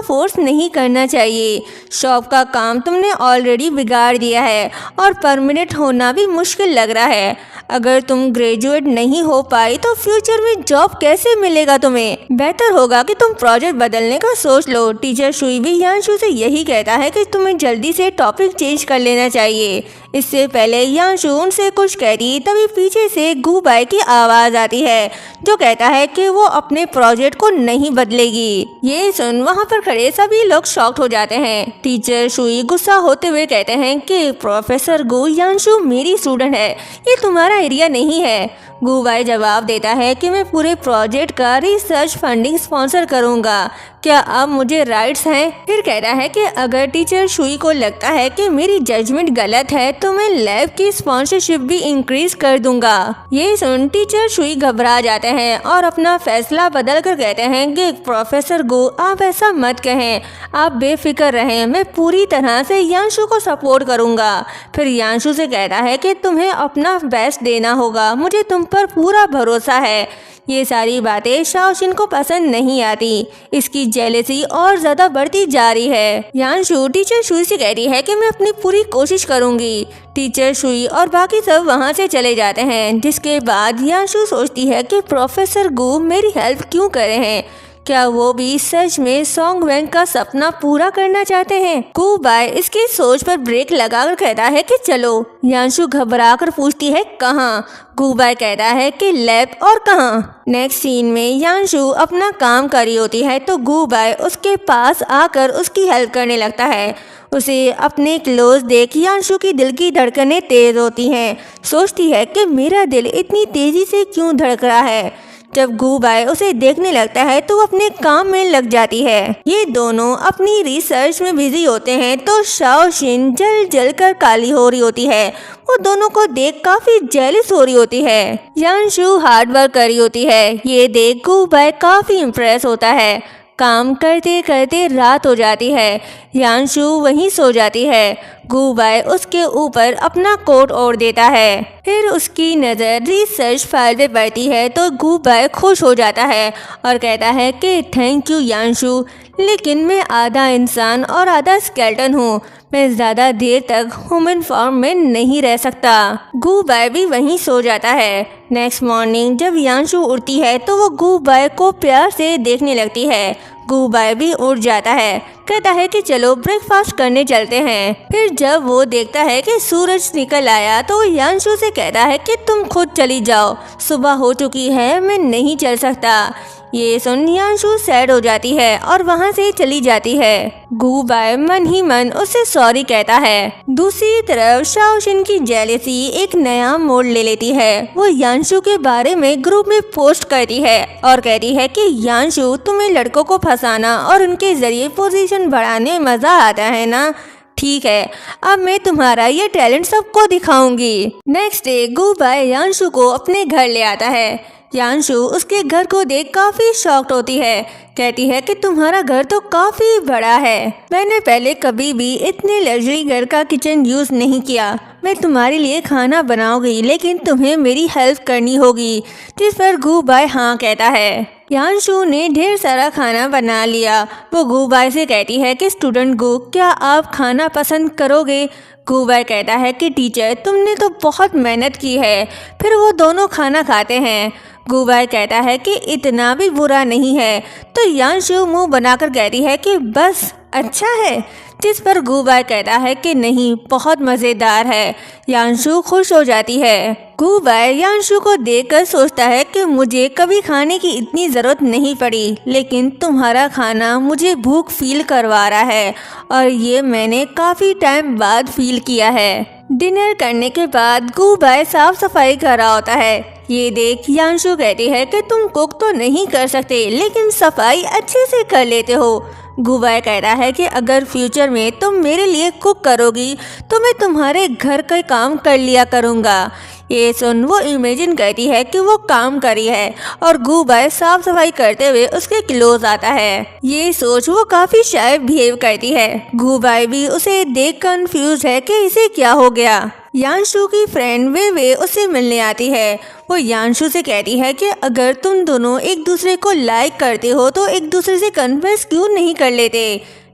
फोर्स नहीं करना चाहिए, शॉप का काम तुमने ऑलरेडी बिगाड़ दिया है और परमानेंट होना भी मुश्किल लग रहा है, अगर तुम ग्रेजुएट नहीं हो पाई तो फ्यूचर में जॉब कैसे मिलेगा तुम्हें, बेहतर होगा कि तुम प्रोजेक्ट बदलने का सोच लो। टीचर शुई भी यांशु से यही कहता है कि तुम्हें जल्दी से टॉपिक चेंज कर लेना चाहिए। इससे पहले यांशु उनसे कुछ कहती तभी पीछे से गू बाई की आवाज आती है जो कहता है कि वो अपने प्रोजेक्ट को नहीं बदलेगी। ये सुन वहाँ पर खड़े सभी लोग शॉक्ड हो जाते हैं। टीचर शुई गुस्सा होते हुए कहते हैं कि प्रोफेसर गू, यांशु मेरी स्टूडेंट है, ये तुम्हारा एरिया नहीं है। गू बाई जवाब देता है कि मैं पूरे प्रोजेक्ट का रिसर्च फंडिंग स्पॉन्सर करूंगा, क्या अब मुझे राइट्स हैं? फिर कहता है कि अगर टीचर शुई को लगता है कि मेरी जजमेंट गलत है तो मैं लैब की स्पॉन्सरशिप भी इंक्रीज कर दूंगा। ये सुन टीचर शुई घबरा जाते हैं और अपना फैसला बदल कर कहते हैं कि प्रोफेसर गो, आप ऐसा मत कहें, आप बेफिक्र रहें, मैं पूरी तरह से यांशु को सपोर्ट करूंगा। फिर यांशु से कहता है कि तुम्हें अपना बेस्ट देना होगा, मुझे तुम पर पूरा भरोसा है। ये सारी बातें शाओशिन को पसंद नहीं आती, इसकी जेलेसी और ज्यादा बढ़ती जा रही है। यांशु टीचर शुई से कहती है कि मैं अपनी पूरी कोशिश करूंगी। टीचर शुई और बाकी सब वहां से चले जाते हैं, जिसके बाद यांशु सोचती है कि प्रोफेसर गू मेरी हेल्प क्यों कर रहे हैं, क्या वो भी सच में सॉन्ग वैंग का सपना पूरा करना चाहते हैं? गू बाई इसकी सोच पर ब्रेक लगाकर कहता है कि चलो। यांशु घबरा कर पूछती है कहाँ? गू बाई कहता है कि लैब, और कहाँ? नेक्स्ट सीन में यांशु अपना काम कर रही होती है तो गू बाई उसके पास आकर उसकी हेल्प करने लगता है। उसे अपने क्लोज देख यांशु की दिल की धड़कनें तेज होती हैं। सोचती है कि मेरा दिल इतनी तेजी से क्यों धड़क रहा है। जब गू बाई उसे देखने लगता है तो वो अपने काम में लग जाती है। ये दोनों अपनी रिसर्च में बिजी होते हैं तो शाओशिन जल कर काली हो रही होती है। वो दोनों को देख काफी जेलस हो रही होती है। यांशु हार्ड वर्क कर रही होती है, ये देख गू बाई काफी इम्प्रेस होता है। काम करते करते रात हो जाती है। यांशु वहीं सो जाती है। गू बाई उसके ऊपर अपना कोट ओढ़ देता है। फिर उसकी नज़र रिसर्च फाइल पे पड़ती है तो गू बाई खुश हो जाता है और कहता है कि थैंक यू यांशु, लेकिन मैं आधा इंसान और आधा स्केलेटन हूँ, मैं ज़्यादा देर तक ह्यूमन फॉर्म में नहीं रह सकता। गू बाई भी वहीं सो जाता है। नेक्स्ट मॉर्निंग जब यांशु उठती है तो वो गू बाई को प्यार से देखने लगती है। गू बाई भी उठ जाता है, कहता है कि चलो ब्रेकफास्ट करने चलते हैं। फिर जब वो देखता है कि सूरज निकल आया तो यांशु से कहता है कि तुम खुद चली जाओ, सुबह हो चुकी है, मैं नहीं चल सकता। ये सुन यांशु सैड हो जाती है और वहाँ से चली जाती है। गू बाई मन ही मन उससे सॉरी कहता है। दूसरी तरफ शाओशिन की जेलेसी एक नया मोड़ ले लेती है। वो यांशु के बारे में ग्रुप में पोस्ट करती है और कहती है कि यांशु, तुम्हें लड़कों को फंसाना और उनके जरिए पोजीशन बढ़ाने में मजा आता है ना? ठीक है, अब मैं तुम्हारा ये टैलेंट सबको दिखाऊंगी। नेक्स्ट डे गू बाई यांशु को अपने घर ले आता है। यांशु उसके घर को देख काफी शॉक्ड होती है, कहती है कि तुम्हारा घर तो काफी बड़ा है, मैंने पहले कभी भी इतने लग्जरी घर का किचन यूज नहीं किया। मैं तुम्हारे लिए खाना बनाऊंगी, लेकिन तुम्हें मेरी हेल्प करनी होगी। जिस पर गू बाई हाँ कहता है। यांशु ने ढेर सारा खाना बना लिया। वो गू बाई से कहती है कि स्टूडेंट गू, क्या आप खाना पसंद करोगे? गू बाई कहता है कि टीचर, तुमने तो बहुत मेहनत की है। फिर वो दोनों खाना खाते हैं। गू बाई कहता है कि इतना भी बुरा नहीं है, तो यांशु मुंह बनाकर कहती है कि बस अच्छा है। जिस पर गू बाई कहता है कि नहीं, बहुत मज़ेदार है। यांशु खुश हो जाती है। गू बाई यांशु को देखकर सोचता है कि मुझे कभी खाने की इतनी ज़रूरत नहीं पड़ी, लेकिन तुम्हारा खाना मुझे भूख फील करवा रहा है और ये मैंने काफ़ी टाइम बाद फील किया है। डिनर करने के बाद गू बाई साफ सफाई कर रहा होता है। ये देख यांशु कहती है कि तुम कुक तो नहीं कर सकते लेकिन सफाई अच्छे से कर लेते हो। गुबाई कहता है कि अगर फ्यूचर में तुम मेरे लिए कुक करोगी तो मैं तुम्हारे घर का काम कर लिया करूँगा। ये सुन वो इमेजिन करती है कि वो काम करी है और गुबाई साफ सफाई करते हुए उसके क्लोज आता है। ये सोच वो काफी शाय बिहेव करती है। गुबाई भी उसे देख कंफ्यूज है कि इसे क्या हो गया। यांशु की फ्रेंड वे उसे मिलने आती है। वो यांशु से कहती है कि अगर तुम दोनों एक दूसरे को लाइक करते हो तो एक दूसरे से कन्फेस क्यों नहीं कर लेते।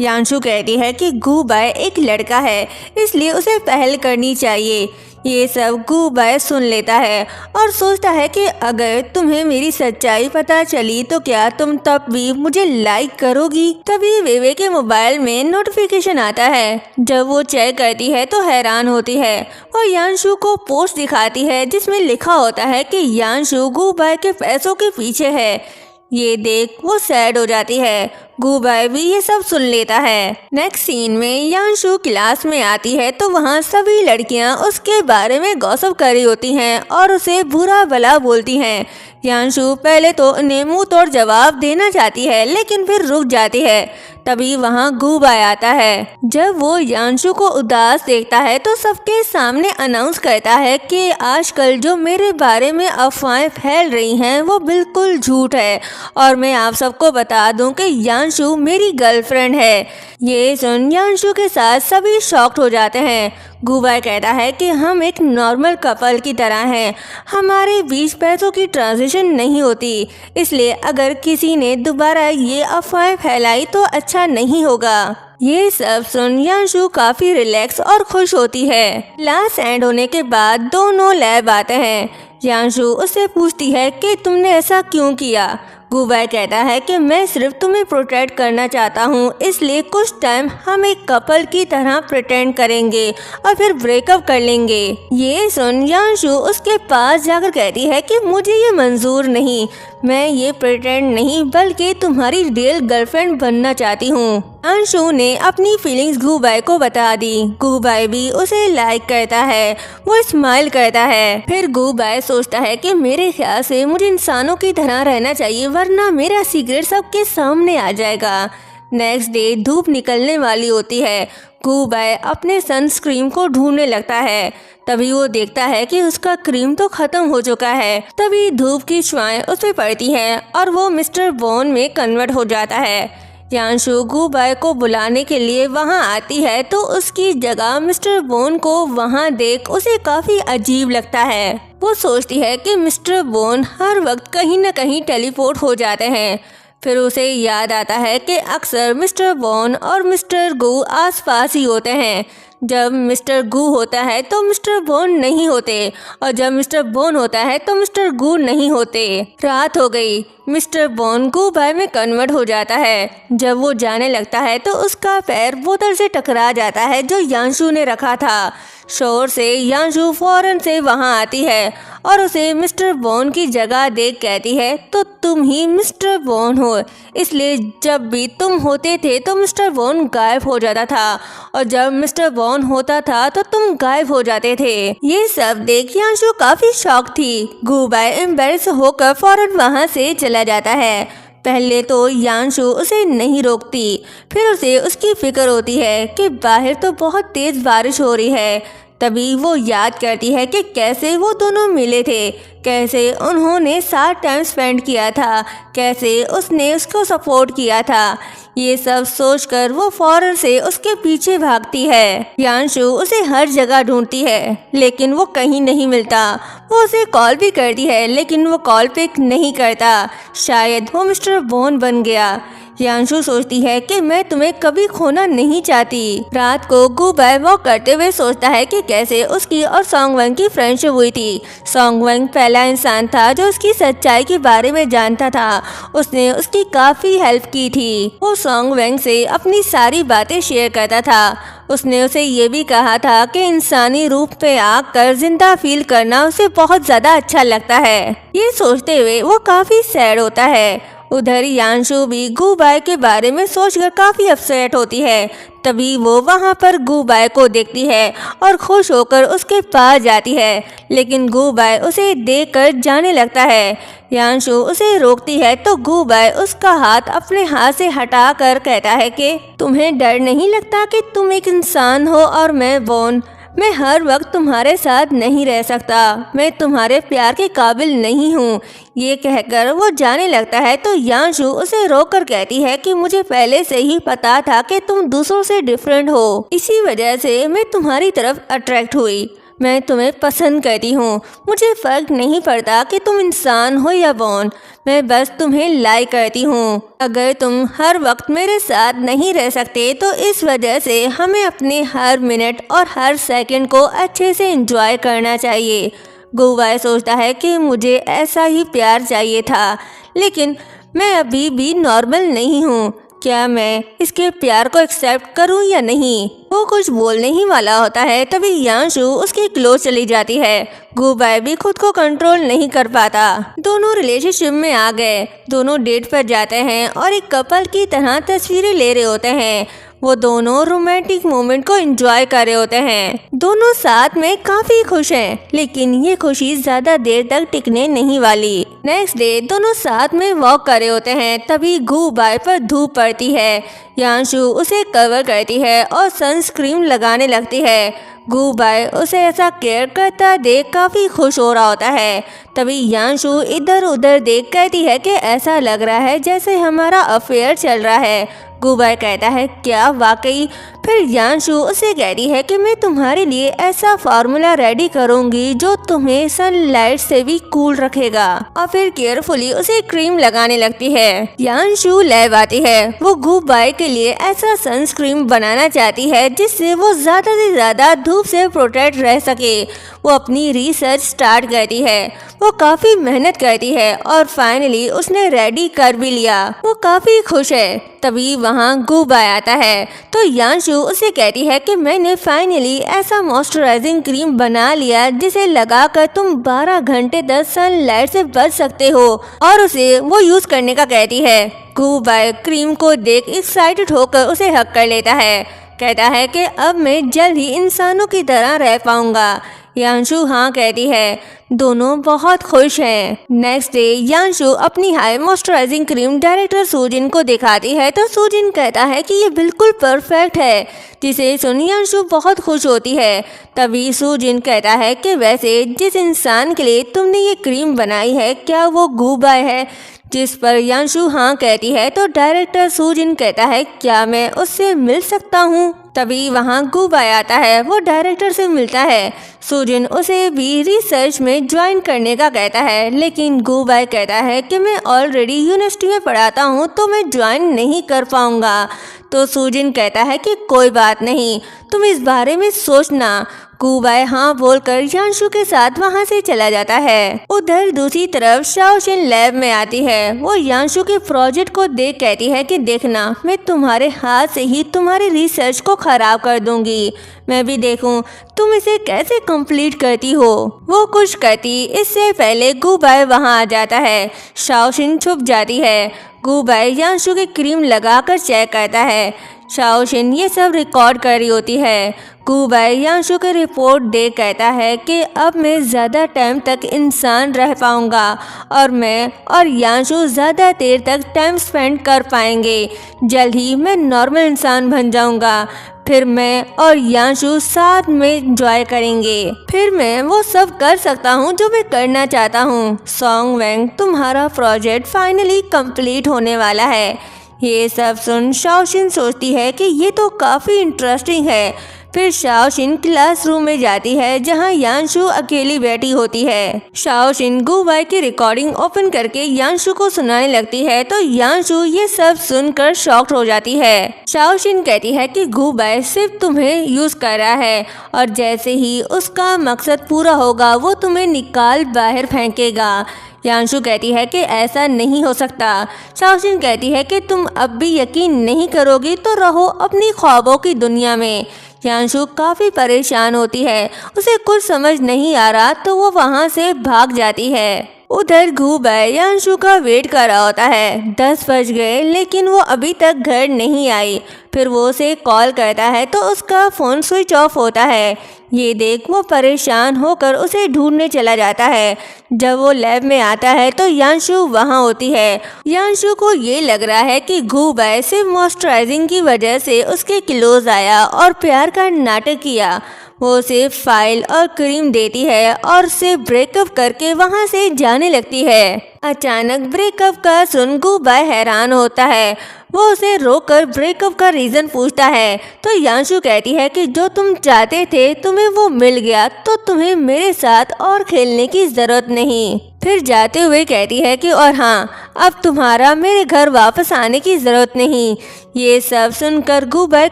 यांशु कहती है कि गुबाई एक लड़का है इसलिए उसे पहल करनी चाहिए। ये सब गुबाई सुन लेता है और सोचता है कि अगर तुम्हें मेरी सच्चाई पता चली तो क्या तुम तब भी मुझे लाइक करोगी। तभी वेवे के मोबाइल में नोटिफिकेशन आता है। जब वो चेक करती है तो हैरान होती है और यांशु को पोस्ट दिखाती है जिसमें लिखा होता है कि यांशु गुबाई के पैसों के पीछे है। ये देख वो सैड हो जाती है। गुबाई भी ये सब सुन लेता है। नेक्स्ट सीन में यांशु क्लास में आती है तो वहाँ सभी लड़कियाँ उसके बारे में गॉसिप कर रही होती हैं और उसे बुरा भला बोलती हैं। यांशु पहले तो उन्हें मुंह तोड़ जवाब देना चाहती है लेकिन फिर रुक जाती है। तभी वहाँ गुबाई आता है। जब वो यांशु को उदास देखता है तो सबके सामने अनाउंस करता है कि आजकल जो मेरे बारे में अफवाहें फैल रही हैं वो बिल्कुल झूठ है और मैं आप सबको बता दूं कि यांशु मेरी गर्लफ्रेंड है। ये सुन यांशु के साथ सभी शॉक्ड हो जाते हैं। गुबाई कहता है कि हम एक नॉर्मल कपल की तरह हैं, हमारे बीच पैसों की ट्रांजिशन नहीं होती, इसलिए अगर किसी ने दोबारा ये अफवाह फैलाई तो अच्छा नहीं होगा। ये सब सुन यांशु काफी रिलैक्स और खुश होती है। क्लास एंड होने के बाद दोनों लैब आते हैं। यांशु उससे पूछती है कि तुमने ऐसा क्यों किया। गुबाई कहता है कि मैं सिर्फ तुम्हें प्रोटेक्ट करना चाहता हूँ, इसलिए कुछ टाइम हम एक कपल की तरह प्रिटेंड करेंगे और फिर ब्रेकअप कर लेंगे। ये सुन यांशु उसके पास जाकर कहती है कि मुझे ये मंजूर नहीं, मैं ये प्रिटेंड नहीं बल्कि तुम्हारी रियल गर्लफ्रेंड बनना चाहती हूँ। यांशु ने अपनी फीलिंग्स गुबाई को बता दी। गुबाई भी उसे लाइक करता है। वो स्माइल करता है। फिर गुबाई सोचता है कि मेरे ख्याल से मुझे इंसानों की तरह रहना चाहिए वरना मेरा सीक्रेट सबके सामने आ जाएगा। नेक्स्ट डे धूप निकलने वाली होती है। गुबाई अपने सनस्क्रीन को ढूंढने लगता है। तभी वो देखता है कि उसका क्रीम तो खत्म हो चुका है। तभी धूप की छाएं उस पर पड़ती हैं और वो मिस्टर बॉन में कन्वर्ट हो जाता है। यांशु गुबाई को बुलाने के लिए वहां आती है तो उसकी जगह मिस्टर बॉन को वहां देख उसे काफी अजीब लगता है। वो सोचती है कि मिस्टर बॉन हर वक्त कहीं न कहीं टेलीपोर्ट हो जाते हैं। फिर उसे याद आता है कि अक्सर मिस्टर बॉन और मिस्टर गू आसपास ही होते हैं। जब मिस्टर गू होता है तो मिस्टर बॉन नहीं होते और जब मिस्टर बॉन होता है तो मिस्टर गू नहीं होते। रात हो गई। मिस्टर बॉन गुबाई में कन्वर्ट हो जाता है। जब वो जाने लगता है तो उसका पैर बोतल से टकरा जाता है जो यांशु ने रखा था। शोर से यांशु फौरन से वहां आती है और उसे मिस्टर बॉन की जगह देख कहती है तो तुम ही मिस्टर बॉन हो, इसलिए जब भी तुम होते थे तो मिस्टर बॉन गायब हो जाता था और जब मिस्टर बॉन होता था तो तुम गायब हो जाते थे। ये सब देख यांशु काफी शॉक थी। गुबाई एम्बैरेस होकर फौरन वहां से चला जाता है। पहले तो यांशु उसे नहीं रोकती, फिर उसे उसकी फिक्र होती है कि बाहर तो बहुत तेज बारिश हो रही है। तभी वो याद करती है कि कैसे वो दोनों मिले थे, कैसे उन्होंने साथ टाइम स्पेंड किया था, कैसे उसने उसको सपोर्ट किया था। ये सब सोचकर वो फौरन से उसके पीछे भागती है। यांशु उसे हर जगह ढूंढती है लेकिन वो कहीं नहीं मिलता। वो उसे कॉल भी करती है लेकिन वो कॉल पिक नहीं करता। शायद वो मिस्टर बॉन बन गया। यांशु सोचती है कि मैं तुम्हें कभी खोना नहीं चाहती। रात को गुबाई वॉक करते हुए सोचता है कि कैसे उसकी और सोंगवेंग की फ्रेंडशिप हुई थी। सोंगवेंग पहला इंसान था जो उसकी सच्चाई के बारे में जानता था। उसने उसकी काफी हेल्प की थी। वो सोंगवेंग से अपनी सारी बातें शेयर करता था। उसने उसे ये भी कहा था कि इंसानी रूप पे आकर जिंदा फील करना उसे बहुत ज्यादा अच्छा लगता है। ये सोचते हुए वो काफी सैड होता है उधर यांशु भी गुबाई के बारे में सोचकर काफी अपसेट होती है। तभी वो वहाँ पर गुबाई को देखती है और खुश होकर उसके पास जाती है, लेकिन गुबाई उसे देखकर जाने लगता है। यांशु उसे रोकती है तो गुबाई उसका हाथ अपने हाथ से हटाकर कहता है कि तुम्हें डर नहीं लगता कि तुम एक इंसान हो और मैं वॉन? मैं हर वक्त तुम्हारे साथ नहीं रह सकता, मैं तुम्हारे प्यार के काबिल नहीं हूँ। ये कहकर वो जाने लगता है तो यांशु उसे रोककर कहती है कि मुझे पहले से ही पता था कि तुम दूसरों से डिफरेंट हो, इसी वजह से मैं तुम्हारी तरफ अट्रैक्ट हुई। मैं तुम्हें पसंद करती हूँ, मुझे फ़र्क नहीं पड़ता कि तुम इंसान हो या वॉन, मैं बस तुम्हें लाइक करती हूँ। अगर तुम हर वक्त मेरे साथ नहीं रह सकते तो इस वजह से हमें अपने हर मिनट और हर सेकंड को अच्छे से एंजॉय करना चाहिए। गुबाई सोचता है कि मुझे ऐसा ही प्यार चाहिए था, लेकिन मैं अभी भी नॉर्मल नहीं हूँ। क्या मैं इसके प्यार को एक्सेप्ट करूं या नहीं? वो कुछ बोलने ही वाला होता है, तभी यांशु उसके क्लोज चली जाती है। गुबाई भी खुद को कंट्रोल नहीं कर पाता। दोनों रिलेशनशिप में आ गए, दोनों डेट पर जाते हैं और एक कपल की तरह तस्वीरें ले रहे होते हैं। वो दोनों रोमांटिक मोमेंट को एंजॉय कर रहे होते हैं। दोनों साथ में काफी खुश हैं, लेकिन ये खुशी ज्यादा देर तक टिकने नहीं वाली। नेक्स्ट डे दोनों साथ में वॉक कर रहे होते हैं, तभी गुबाई पर धूप पड़ती है। यांशु उसे कवर करती है और सनस्क्रीन लगाने लगती है। गुबाई उसे ऐसा केयर करता देख काफी खुश हो रहा होता है। तभी यांशु इधर उधर देख कहती है कि ऐसा लग रहा है जैसे हमारा अफेयर चल रहा है। गुबाई कहता है क्या वाकई? फिर यांशु उसे कहती है कि मैं तुम्हारे लिए ऐसा फार्मूला रेडी करूंगी जो तुम्हें सनलाइट से भी कूल रखेगा, और फिर केयरफुली उसे क्रीम लगाने लगती है। यांशु लैब आती है, वो गुबाई के लिए ऐसा सनस्क्रीन बनाना चाहती है जिससे वो ज्यादा से ज्यादा धूप से प्रोटेक्ट रह सके। वो अपनी रिसर्च स्टार्ट करती है, वो काफी मेहनत करती है और फाइनली उसने रेडी कर भी लिया। वो काफी खुश है। तभी वहाँ गुबाई आता है तो यांशु उसे कहती है कि मैंने फाइनली ऐसा मॉइस्चराइजिंग क्रीम बना लिया जिसे लगाकर तुम 12 घंटे तक सनलाइट से बच सकते हो, और उसे वो यूज करने का कहती है। गुबाई क्रीम को देख एक्साइटेड होकर उसे हक कर लेता है, कहता है कि अब मैं जल्द ही इंसानों की तरह रह पाऊंगा। यांशु हाँ कहती है, दोनों बहुत खुश हैं। नेक्स्ट डे यांशु अपनी high moisturising cream director Sujin को दिखाती है तो सुजिन कहता है कि ये बिल्कुल परफेक्ट है, जिसे सुन यांशु बहुत खुश होती है। तभी सुजिन कहता है कि वैसे जिस इंसान के लिए तुमने ये क्रीम बनाई है क्या वो गुबाई है? जिस पर यांशु हाँ कहती है तो डायरेक्टर सुजिन कहता है क्या मैं उससे मिल सकता हूँ? तभी वहाँ गुबाई आता है, वो डायरेक्टर से मिलता है। सुजिन उसे भी रिसर्च में ज्वाइन करने का कहता है, लेकिन गुबाई कहता है कि मैं ऑलरेडी यूनिवर्सिटी में पढ़ाता हूँ तो मैं ज्वाइन नहीं कर पाऊँगा। तो सुजिन कहता है कि कोई बात नहीं, तुम इस बारे में सोचना। गुबाई हाँ बोलकर यांशु के साथ वहाँ से चला जाता है। उधर दूसरी तरफ शाओशिन लैब में आती है। वो यांशु के प्रोजेक्ट को देख कहती है कि देखना, मैं तुम्हारे हाथ से ही तुम्हारी रिसर्च को खराब कर दूंगी। मैं भी देखूं तुम इसे कैसे कंप्लीट करती हो। वो कुछ कहती इससे पहले गुबाई वहाँ आ जाता है। शाओशिन छुप जाती है। गुबाई यांशु के क्रीम लगाकर चेक करता है। शाओशिन ये सब रिकॉर्ड कर रही होती है। गुबाई यांशु की रिपोर्ट देख कहता है कि अब मैं ज़्यादा टाइम तक इंसान रह पाऊँगा और मैं और यांशु ज़्यादा देर तक टाइम स्पेंड कर पाएंगे। जल्द ही मैं नॉर्मल इंसान बन जाऊँगा। फिर मैं और यांशु साथ में एंजॉय करेंगे। फिर मैं वो सब कर सकता हूँ जो मैं करना चाहता हूँ। सॉन्ग वैंग तुम्हारा प्रोजेक्ट फाइनली कंप्लीट होने वाला है। ये सब सुन शाओशिन सोचती है कि ये तो काफ़ी इंटरेस्टिंग है। फिर शाओशिन क्लासरूम में जाती है जहां यांशु अकेली बैठी होती है। शाओशिन गुबाई की रिकॉर्डिंग ओपन करके यांशु को सुनाने लगती है तो यांशु ये सब सुनकर शॉक्ड हो जाती है। शाओशिन कहती है कि गुबाई सिर्फ तुम्हें यूज कर रहा है और जैसे ही उसका मकसद पूरा होगा वो तुम्हें निकाल बाहर फेंकेगा। यांशु कहती है कि ऐसा नहीं हो सकता। शाओशिन कहती है कि तुम अब भी यकीन नहीं करोगी तो रहो अपनी ख्वाबों की दुनिया में। यांशु काफ़ी परेशान होती है, उसे कुछ समझ नहीं आ रहा तो वो वहाँ से भाग जाती है। उधर घूबाई यांशु का वेट कर रहा होता है। 10 बज गए लेकिन वो अभी तक घर नहीं आई। फिर वो उसे कॉल करता है तो उसका फ़ोन स्विच ऑफ होता है। ये देख वो परेशान होकर उसे ढूंढने चला जाता है। जब वो लैब में आता है तो यांशु वहाँ होती है। यांशु को ये लग रहा है कि घूबाई सिर्फ मॉइस्चराइजिंग की वजह से उसके क्लोज आया और प्यार का नाटक किया। वो उसे फाइल और क्रीम देती है और उसे ब्रेकअप करके वहाँ से जाने लगती है। अचानक ब्रेकअप का सुन घूबाई हैरान होता है। वो उसे रोककर ब्रेकअप का रीज़न पूछता है तो यांशु कहती है कि जो तुम चाहते थे तुम्हें वो मिल गया, तो तुम्हें मेरे साथ और खेलने की ज़रूरत नहीं। फिर जाते हुए कहती है कि और हाँ, अब तुम्हारा मेरे घर वापस आने की ज़रूरत नहीं। ये सब सुनकर घूबाई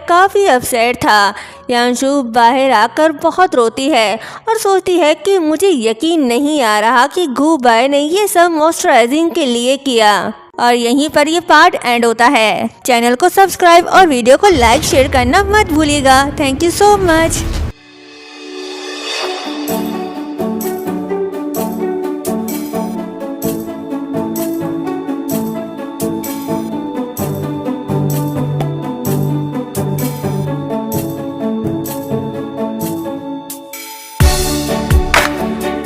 काफ़ी अपसेट था। यांशु बाहर आकर बहुत रोती है और सोचती है कि मुझे यकीन नहीं आ रहा कि घूबाई ने ये सब मॉइस्चराइजिंग के लिए किया। और यहीं पर ये पार्ट एंड होता है। चैनल को सब्सक्राइब और वीडियो को लाइक शेयर करना मत भूलिएगा। Thank you so much.